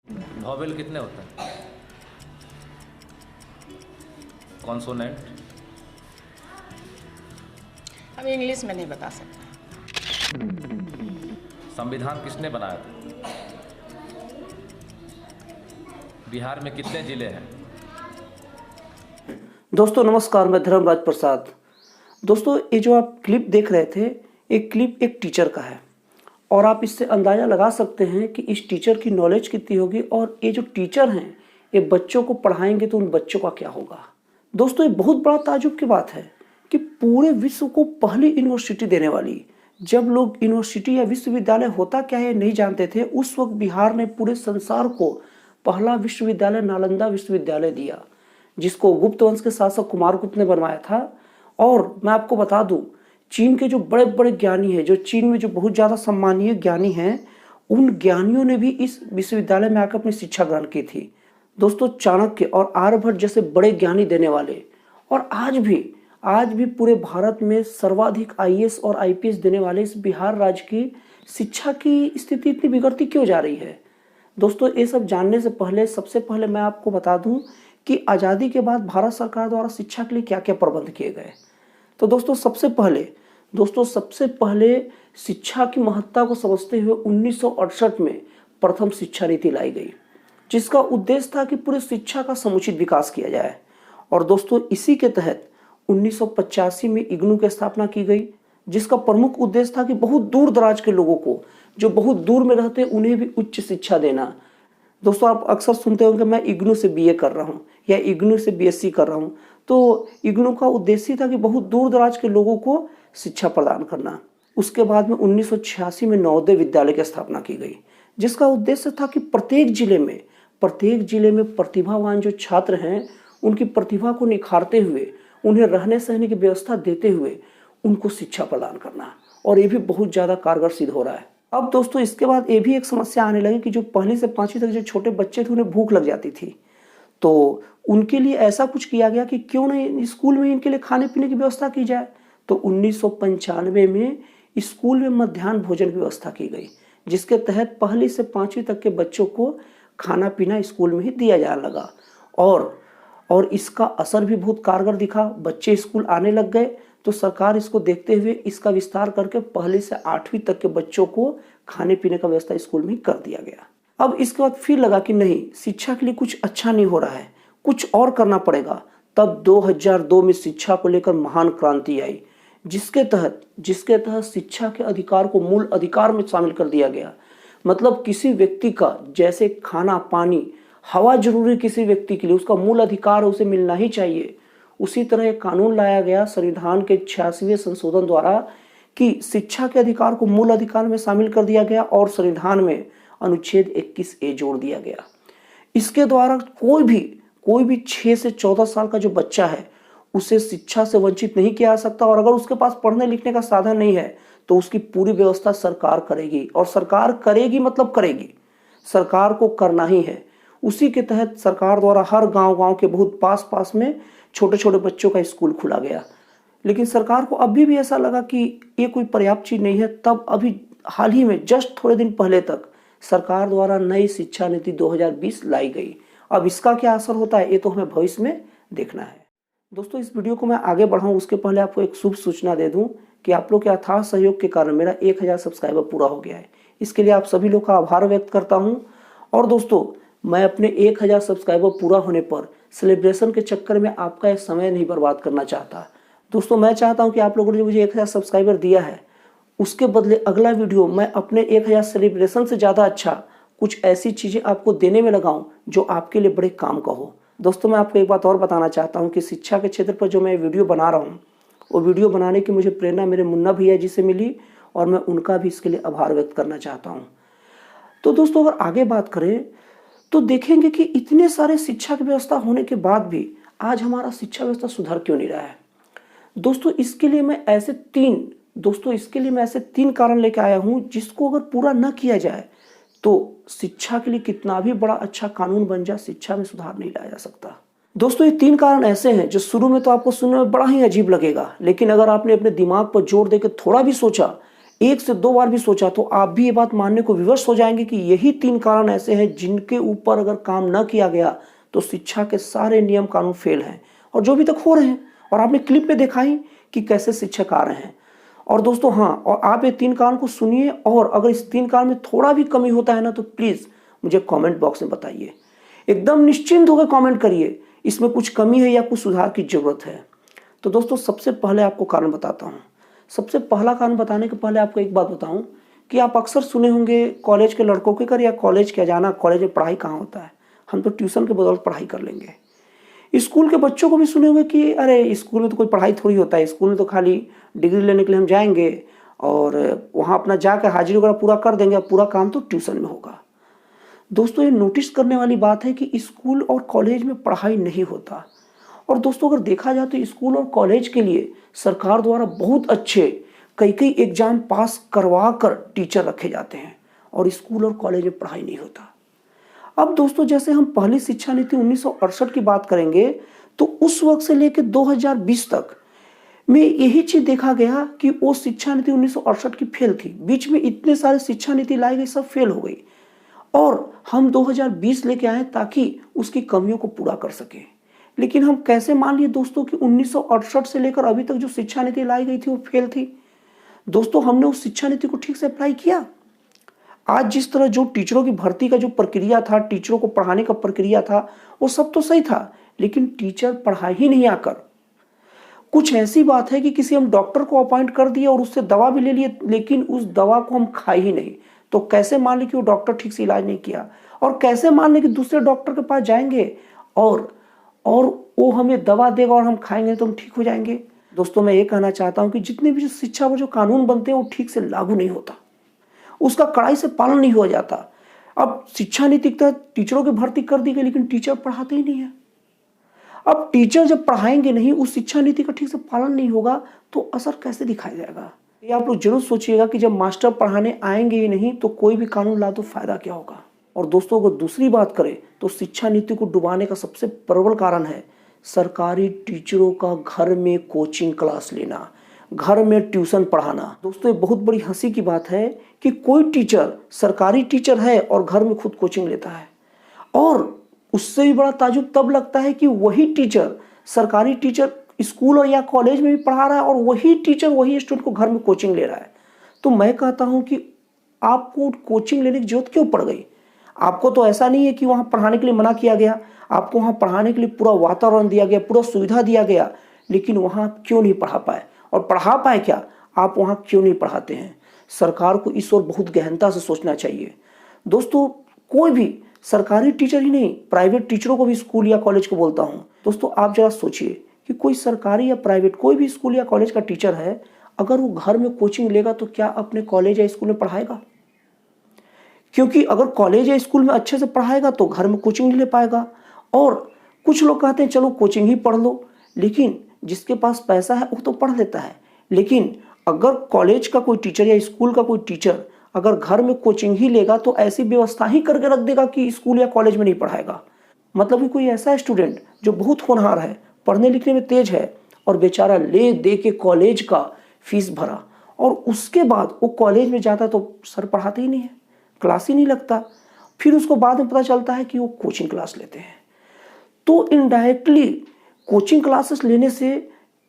Vowel कितने होते हैं? कॉन्सोनेंट? हम इंग्लिश में नहीं बता सकते। संविधान किसने बनाया था? बिहार में कितने जिले हैं? दोस्तों नमस्कार, मैं धर्मराज प्रसाद। दोस्तों ये जो आप क्लिप देख रहे थे, एक क्लिप एक टीचर का है और आप इससे अंदाज़ा लगा सकते हैं कि इस टीचर की नॉलेज कितनी होगी और ये जो टीचर हैं ये बच्चों को पढ़ाएंगे तो उन बच्चों का क्या होगा। दोस्तों ये बहुत बड़ा ताज्जुब की बात है कि पूरे विश्व को पहली यूनिवर्सिटी देने वाली, जब लोग यूनिवर्सिटी या विश्वविद्यालय होता क्या है नहीं जानते थे, उस वक्त बिहार ने पूरे संसार को पहला विश्वविद्यालय नालंदा विश्वविद्यालय दिया, जिसको गुप्त वंश के शासक कुमारगुप्त ने बनवाया था। और मैं आपको बता दूं, चीन के जो बड़े बड़े ज्ञानी हैं, जो चीन में जो बहुत ज़्यादा सम्मानीय ज्ञानी हैं, उन ज्ञानियों ने भी इस विश्वविद्यालय में आकर अपनी शिक्षा ग्रहण की थी। दोस्तों चाणक्य और आर्यभट्ट जैसे बड़े ज्ञानी देने वाले, और आज भी पूरे भारत में सर्वाधिक आईएएस और आईपीएस देने वाले इस बिहार राज्य की शिक्षा की स्थिति इतनी बिगड़ती क्यों जा रही है। दोस्तों ये सब जानने से पहले सबसे पहले मैं आपको बता दूं कि आज़ादी के बाद भारत सरकार द्वारा शिक्षा के लिए क्या क्या प्रबंध किए गए। तो दोस्तों सबसे पहले शिक्षा की महत्ता को समझते हुए 1968 में प्रथम शिक्षा नीति लाई गई, जिसका उद्देश्य था कि पूरे शिक्षा का समुचित विकास किया जाए। और दोस्तों इसी के तहत 1985 में इग्नू की स्थापना की गई, जिसका प्रमुख उद्देश्य था कि बहुत दूर दराज के लोगों को, जो बहुत दूर में रहते हैं, उन्हें भी उच्च शिक्षा देना। दोस्तों आप अक्सर सुनते होंगे मैं इग्नू से बीए कर रहा हूँ या इग्नू से बीएससी कर रहा हूँ। तो इग्नू का उद्देश्य था कि बहुत दूर दराज के लोगों को शिक्षा प्रदान करना। उसके बाद में 1986 में नवोदय विद्यालय की स्थापना की गई, जिसका उद्देश्य था कि प्रत्येक जिले में प्रतिभावान जो छात्र हैं, उनकी प्रतिभा को निखारते हुए, उन्हें रहने सहने की व्यवस्था देते हुए उनको शिक्षा प्रदान करना। और ये भी बहुत ज़्यादा कारगर सिद्ध हो रहा है। अब दोस्तों इसके बाद ये भी एक समस्या आने लगी कि जो पहली से पांचवी तक जो छोटे बच्चे थे उन्हें भूख लग जाती थी, तो उनके लिए ऐसा कुछ किया गया कि क्यों नहीं स्कूल में इनके लिए खाने पीने की व्यवस्था की जाए। तो 1995 में स्कूल में मध्याह्न भोजन की व्यवस्था की गई, जिसके तहत पहली से पांचवी तक के बच्चों को खाना पीना स्कूल में ही दिया जाने लगा। और इसका असर भी बहुत कारगर दिखा। बच्चे स्कूल आने लग गए, तो सरकार इसको देखते हुए इसका विस्तार करके पहली से आठवीं तक के बच्चों को खाने पीने का व्यवस्था स्कूल में कर दिया गया। अब इसके बाद फिर लगा कि नहीं, शिक्षा के लिए कुछ अच्छा नहीं हो रहा है, कुछ और करना पड़ेगा। तब 2002 में शिक्षा को लेकर महान क्रांति आई, जिसके तहत शिक्षा के अधिकार को मूल अधिकार में शामिल कर दिया गया। मतलब किसी व्यक्ति का जैसे खाना पानी हवा जरूरी किसी व्यक्ति के लिए, उसका मूल अधिकार उसे मिलना ही चाहिए। उसी तरह एक कानून लाया गया संविधान के 86वें संशोधन द्वारा कि शिक्षा के अधिकार को मूल अधिकार में शामिल कर दिया गया और संविधान में अनुच्छेद 21A जोड़ दिया गया। इसके द्वारा कोई भी 6 से 14 साल का जो बच्चा है उसे शिक्षा से वंचित नहीं किया जा सकता। और अगर उसके पास पढ़ने लिखने का साधन नहीं है तो उसकी पूरी व्यवस्था सरकार करेगी, और सरकार करेगी मतलब करेगी, सरकार को करना ही है। उसी के तहत सरकार द्वारा हर गांव के बहुत पास में छोटे छोटे बच्चों का स्कूल खुला गया। लेकिन सरकार को अभी भी ऐसा लगा कि ये कोई पर्याप्त चीज नहीं है। तब अभी हाल ही में जस्ट थोड़े दिन पहले तक सरकार द्वारा नई शिक्षा नीति 2020 लाई गई। अब इसका क्या असर होता है ये तो हमें भविष्य में देखना है। दोस्तों इस वीडियो को मैं आगे बढ़ाऊं उसके पहले आपको एक शुभ सूचना दे दूं कि आप लोग के अथाह सहयोग के कारण मेरा 1000 सब्सक्राइबर पूरा हो गया है। इसके लिए आप सभी लोग का आभार व्यक्त करता हूं। और दोस्तों मैं अपने 1000 सब्सक्राइबर पूरा होने पर सेलिब्रेशन के चक्कर में आपका यह समय नहीं बर्बाद करना चाहता। दोस्तों मैं चाहता हूं कि आप लोगों ने मुझे 1000 सब्सक्राइबर दिया है, उसके बदले अगला वीडियो मैं अपने 1000 सेलिब्रेशन से ज़्यादा अच्छा कुछ ऐसी चीज़ें आपको देने में लगाऊं जो आपके लिए बड़े काम का हो। दोस्तों मैं आपको एक बात और बताना चाहता हूं कि शिक्षा के क्षेत्र पर जो मैं वीडियो बना रहा हूं, वो वीडियो बनाने की मुझे प्रेरणा मेरे मुन्ना भैया जी से मिली, और मैं उनका भी इसके लिए आभार व्यक्त करना चाहता हूँ। तो दोस्तों अगर आगे बात करें तो देखेंगे कि इतने सारे शिक्षा की व्यवस्था होने के बाद भी आज हमारा शिक्षा व्यवस्था सुधर क्यों नहीं रहा है। दोस्तों इसके लिए मैं ऐसे तीन कारण लेकर आया हूं, जिसको अगर पूरा न किया जाए तो शिक्षा के लिए कितना भी बड़ा अच्छा कानून बन जाए, शिक्षा में सुधार नहीं लाया जा सकता। दोस्तों ये 3 कारण ऐसे हैं जो शुरू में तो आपको सुनने में बड़ा ही अजीब लगेगा, लेकिन अगर आपने अपने दिमाग पर जोर देकर थोड़ा भी सोचा, एक से दो बार भी सोचा तो आप भी ये बात मानने को विवश हो जाएंगे कि यही 3 कारण ऐसे हैं जिनके ऊपर अगर काम न किया गया तो शिक्षा के सारे नियम कानून फेल हैं, और जो अभी तक हो रहे हैं। और आपने क्लिप में देखा ही कि कैसे शिक्षक आ रहे हैं। और दोस्तों हाँ, और आप ये 3 कारण को सुनिए, और अगर इस 3 कारण में थोड़ा भी कमी होता है ना तो प्लीज़ मुझे कमेंट बॉक्स में बताइए। एकदम निश्चिंत होकर कमेंट करिए, इसमें कुछ कमी है या कुछ सुधार की जरूरत है। तो दोस्तों सबसे पहले आपको कारण बताता हूँ। सबसे पहला कारण बताने के पहले आपको एक बात बताऊं कि आप अक्सर सुने होंगे कॉलेज के लड़कों के कर या कॉलेज क्या जाना, कॉलेज में पढ़ाई कहाँ होता है, हम तो ट्यूशन के बदौलत पढ़ाई कर लेंगे। स्कूल के बच्चों को भी सुने होंगे कि अरे स्कूल में तो कोई पढ़ाई थोड़ी होता है, स्कूल में तो खाली डिग्री लेने के लिए हम जाएंगे और वहाँ अपना जाकर हाजिरी वगैरह पूरा कर देंगे, पूरा काम तो ट्यूशन में होगा। दोस्तों ये नोटिस करने वाली बात है कि स्कूल और कॉलेज में पढ़ाई नहीं होता। और दोस्तों अगर देखा जाए तो स्कूल और कॉलेज के लिए सरकार द्वारा बहुत अच्छे कई एग्जाम पास करवा कर टीचर रखे जाते हैं, और स्कूल और कॉलेज में पढ़ाई नहीं होता। अब दोस्तों जैसे हम पहली शिक्षा नीति 1968 की बात करेंगे तो उस वक्त से लेकर 2020 तक में यही चीज देखा गया कि वो शिक्षा नीति 1968 की फेल थी। बीच में इतने सारे शिक्षा नीति लाई गई, सब फेल हो गई, और हम 2020 लेके आए ताकि उसकी कमियों को पूरा कर सके। लेकिन हम कैसे मान लिए दोस्तों कि 1968 से लेकर अभी तक जो शिक्षा नीति लाई गई थी वो फेल थी? दोस्तों हमने उस शिक्षा नीति को ठीक से अप्लाई किया? आज जिस तरह जो टीचरों की भर्ती का जो प्रक्रिया था, टीचरों को पढ़ाने का प्रक्रिया था, वो सब तो सही था, लेकिन टीचर पढ़ा ही नहीं आकर। कुछ ऐसी बात है कि किसी हम डॉक्टर को अपॉइंट कर दिए और उससे दवा भी ले लिए, लेकिन उस दवा को हम खाए ही नहीं, तो कैसे मान लें कि वो डॉक्टर ठीक से इलाज नहीं किया? और कैसे मान लें कि दूसरे डॉक्टर के पास जाएंगे और वो हमें दवा देगा और हम खाएंगे तो हम ठीक हो जाएंगे? दोस्तों मैं ये कहना चाहता हूं कि जितने भी जो शिक्षा पर जो कानून बनते हैं वो ठीक से लागू नहीं होता, उसका कड़ाई से पालन नहीं हो जाता। अब शिक्षा नीति के तहत टीचरों की भर्ती कर दी गई, लेकिन टीचर पढ़ाते ही नहीं है। अब टीचर जब पढ़ाएंगे नहीं, उस शिक्षा नीति का ठीक से पालन नहीं होगा, तो असर कैसे दिखाया जाएगा? ये आप लोग जरूर सोचिएगा कि जब मास्टर पढ़ाने आएंगे ही नहीं तो कोई भी कानून ला तो फायदा क्या होगा? और दोस्तों अगर दूसरी बात करें तो शिक्षा नीति को डुबाने का सबसे प्रबल कारण है सरकारी टीचरों का घर में कोचिंग क्लास लेना, घर में ट्यूशन पढ़ाना। दोस्तों ये बहुत बड़ी हंसी की बात है कि कोई टीचर सरकारी टीचर है और घर में खुद कोचिंग लेता है, और उससे भी बड़ा ताजुब तब लगता है कि वही टीचर सरकारी टीचर स्कूल और या कॉलेज में भी पढ़ा रहा है और वही टीचर वही स्टूडेंट को घर में कोचिंग ले रहा है। तो मैं कहता हूं कि आपको कोचिंग लेने की जरूरत क्यों पड़ गई? आपको तो ऐसा नहीं है कि वहां पढ़ाने के लिए मना किया गया, आपको वहां पढ़ाने के लिए पूरा वातावरण दिया गया, पूरा सुविधा दिया गया, लेकिन वहां आप क्यों नहीं पढ़ा पाए? और पढ़ा पाए क्या, आप वहां क्यों नहीं पढ़ाते हैं? सरकार को इस ओर बहुत गहनता से सोचना चाहिए। दोस्तों कोई भी सरकारी टीचर ही नहीं, प्राइवेट टीचरों को भी स्कूल या कॉलेज को बोलता हूं, दोस्तों आप जरा सोचिए कि कोई सरकारी या प्राइवेट कोई भी स्कूल या कॉलेज का टीचर है, अगर वो घर में कोचिंग लेगा तो क्या अपने कॉलेज या स्कूल में पढ़ाएगा? क्योंकि अगर कॉलेज या स्कूल में अच्छे से पढ़ाएगा तो घर में कोचिंग नहीं ले पाएगा। और कुछ लोग कहते हैं चलो कोचिंग ही पढ़ लो, लेकिन जिसके पास पैसा है वो तो पढ़ लेता है। लेकिन अगर कॉलेज का कोई टीचर या स्कूल का कोई टीचर अगर घर में कोचिंग ही लेगा तो ऐसी व्यवस्था ही करके रख देगा कि स्कूल या कॉलेज में नहीं पढ़ाएगा। मतलब कि कोई ऐसा स्टूडेंट जो बहुत होनहार है, पढ़ने लिखने में तेज है, और बेचारा ले दे के कॉलेज का फीस भरा, और उसके बाद वो कॉलेज में जाता तो सर पढ़ाते ही नहीं है, क्लास ही नहीं लगता, फिर उसको बाद में पता चलता है कि वो कोचिंग क्लास लेते हैं। तो इनडायरेक्टली कोचिंग क्लासेस लेने से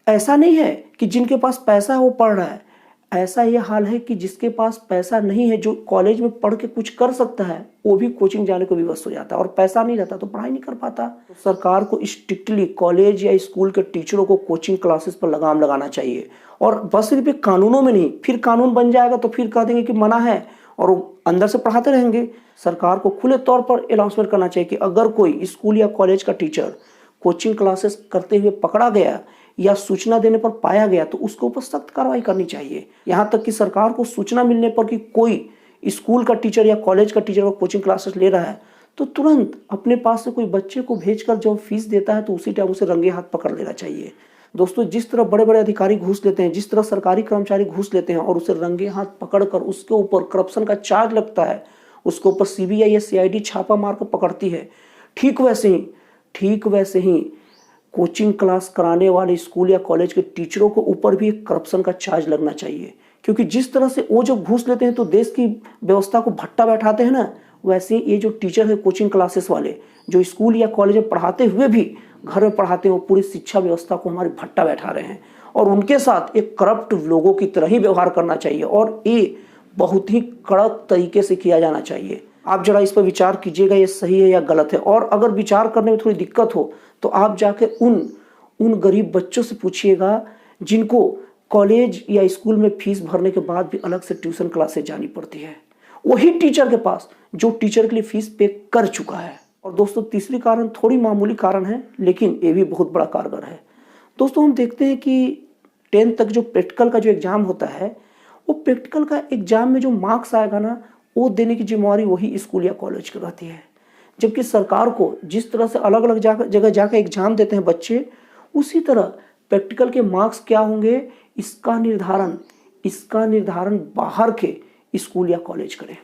ऐसा नहीं है कि जिनके पास पैसा है वो पढ़ रहा है, ऐसा ये हाल है कि जिसके पास पैसा नहीं है, जो कॉलेज में पढ़ के कुछ कर सकता है, वो भी कोचिंग जाने को विवश हो जाता है, और पैसा नहीं रहता तो पढ़ाई नहीं कर पाता। तो सरकार को स्ट्रिक्टली कॉलेज या स्कूल के टीचरों को कोचिंग क्लासेस पर लगाम लगाना चाहिए, और बस सिर्फ कानूनों में नहीं, फिर कानून बन जाएगा तो फिर कह देंगे कि मना है और वो अंदर से पढ़ाते रहेंगे। सरकार को खुले तौर पर अनाउंसमेंट करना चाहिए कि अगर कोई स्कूल या कॉलेज का टीचर कोचिंग क्लासेस करते हुए पकड़ा गया या सूचना देने पर पाया गया तो उसके ऊपर सख्त कार्रवाई करनी चाहिए। यहाँ तक कि सरकार को सूचना मिलने पर कि कोई स्कूल का टीचर या कॉलेज का टीचर कोचिंग क्लासेस ले रहा है तो तुरंत अपने पास से कोई बच्चे को भेजकर जब फीस देता है तो उसी टाइम उसे रंगे हाथ पकड़ लेना चाहिए। दोस्तों जिस तरह बड़े बड़े अधिकारी घूस लेते हैं, जिस तरह सरकारी कर्मचारी घूस लेते हैं और उसे रंगे हाथ पकड़कर उसके ऊपर करप्शन का चार्ज लगता है, उसके ऊपर सीबीआई या सीआईडी छापा मारकर पकड़ती है, ठीक वैसे ही कोचिंग क्लास कराने वाले स्कूल या कॉलेज के टीचरों के ऊपर भी एक करप्शन का चार्ज लगना चाहिए, क्योंकि जिस तरह से वो जब घूस लेते हैं तो देश की व्यवस्था को भट्टा बैठाते हैं ना, वैसे ये जो टीचर है कोचिंग क्लासेस वाले, जो स्कूल या कॉलेज में पढ़ाते हुए भी घर में पढ़ाते हैं, वो पूरी शिक्षा व्यवस्था को हमारी भट्टा बैठा रहे हैं। और उनके साथ एक करप्ट लोगों की तरह ही व्यवहार करना चाहिए और ये बहुत ही कड़क तरीके से किया जाना चाहिए। आप जरा इस पर विचार कीजिएगा, ये सही है या गलत है। और अगर विचार करने में थोड़ी दिक्कत हो तो आप जाके उन गरीब बच्चों से पूछिएगा जिनको कॉलेज या स्कूल में फीस भरने के बाद भी अलग से ट्यूशन क्लासेस जानी पड़ती है, वही टीचर के पास जो टीचर के लिए फीस पे कर चुका है। और दोस्तों तीसरी कारण थोड़ी मामूली कारण है, लेकिन ये भी बहुत बड़ा कारगर है। दोस्तों हम देखते हैं कि 10th तक जो प्रैक्टिकल का जो एग्जाम होता है, वो प्रैक्टिकल का एग्जाम में जो मार्क्स आएगा ना, वो देने की जिम्मेवारी वही स्कूल या कॉलेज की रहती है। जबकि सरकार को जिस तरह से अलग अलग जगह जाकर एग्जाम देते हैं बच्चे, उसी तरह प्रैक्टिकल के मार्क्स क्या होंगे इसका निर्धारण बाहर के स्कूल या कॉलेज करें।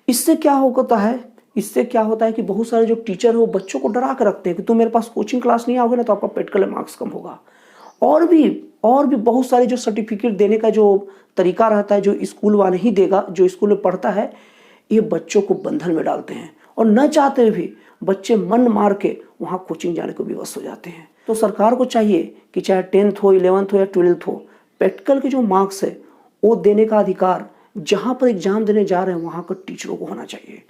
इससे क्या होता है कि बहुत सारे जो टीचर है वो बच्चों को डरा कर रखते हैं कि तुम मेरे पास कोचिंग क्लास नहीं आओगे ना तो आपका प्रैक्टिकल मार्क्स कम होगा। और भी बहुत सारे जो सर्टिफिकेट देने का जो तरीका रहता है, जो स्कूल वाले ही देगा, जो स्कूल में पढ़ता है, ये बच्चों को बंधन में डालते हैं और न चाहते हुए भी बच्चे मन मार के वहाँ कोचिंग जाने को विवश हो जाते हैं। तो सरकार को चाहिए कि चाहे 10th हो, 11th हो या 12th हो, प्रैक्टिकल के जो मार्क्स है वो देने का अधिकार जहाँ पर एग्जाम देने जा रहे हैं वहाँ का टीचरों को होना चाहिए।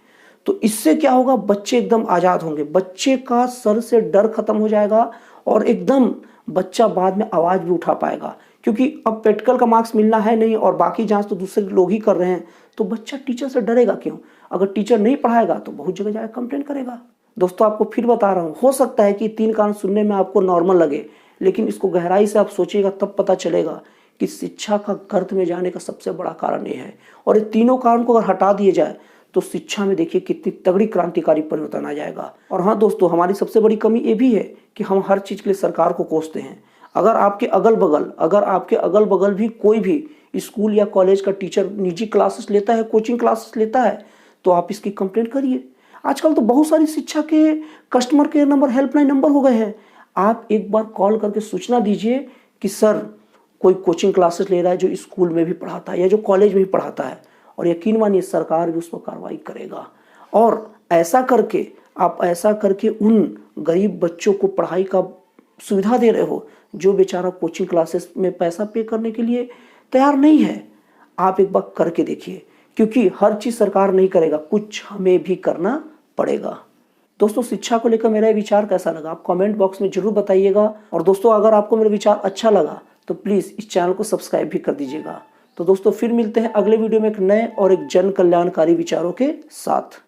तो इससे क्या होगा, बच्चे एकदम आज़ाद होंगे, बच्चे का सर से डर खत्म हो जाएगा और एकदम बच्चा बाद में आवाज़ भी उठा पाएगा। क्योंकि अब प्रैक्टिकल का मार्क्स मिलना है नहीं और बाकी जांच तो दूसरे लोग ही कर रहे हैं, तो बच्चा टीचर से डरेगा क्यों? अगर टीचर नहीं पढ़ाएगा तो बहुत जगह जाकर कंप्लेन करेगा। दोस्तों आपको फिर बता रहा हूँ, हो सकता है कि 3 कारण सुनने में आपको नॉर्मल लगे, लेकिन इसको गहराई से आप सोचिएगा तब पता चलेगा कि शिक्षा का गर्त में जाने का सबसे बड़ा कारण ये है। और ये तीनों कारण को अगर हटा दिए जाए तो शिक्षा में देखिए कितनी तगड़ी क्रांतिकारी परिवर्तन आ जाएगा। और हाँ दोस्तों, हमारी सबसे बड़ी कमी ये भी है कि हम हर चीज़ के लिए सरकार को कोसते हैं। अगर आपके अगल बगल भी कोई भी स्कूल या कॉलेज का टीचर निजी क्लासेस लेता है, कोचिंग क्लासेस लेता है, तो आप इसकी कंप्लेंट करिए। आजकल तो बहुत सारी शिक्षा के customer care number, helpline number हो गए हैं। आप एक बार कॉल करके सूचना दीजिए कि सर कोई कोचिंग क्लासेस ले रहा है जो स्कूल में भी पढ़ाता है या जो कॉलेज में भी पढ़ाता है, और यकीन मानिए सरकार भी उस पर कार्रवाई करेगा। और ऐसा करके उन गरीब बच्चों को पढ़ाई का सुविधा दे रहे हो जो बेचारा कोचिंग क्लासेस में पैसा पे करने के लिए तैयार नहीं है। आप एक बार करके देखिए, क्योंकि हर चीज़ सरकार नहीं करेगा, कुछ हमें भी करना पड़ेगा। दोस्तों शिक्षा को लेकर मेरा विचार कैसा लगा आप कमेंट बॉक्स में जरूर बताइएगा। और दोस्तों अगर आपको मेरा विचार अच्छा लगा तो प्लीज़ इस चैनल को सब्सक्राइब भी कर दीजिएगा। तो दोस्तों फिर मिलते हैं अगले वीडियो में एक नए और एक जन कल्याणकारी विचारों के साथ।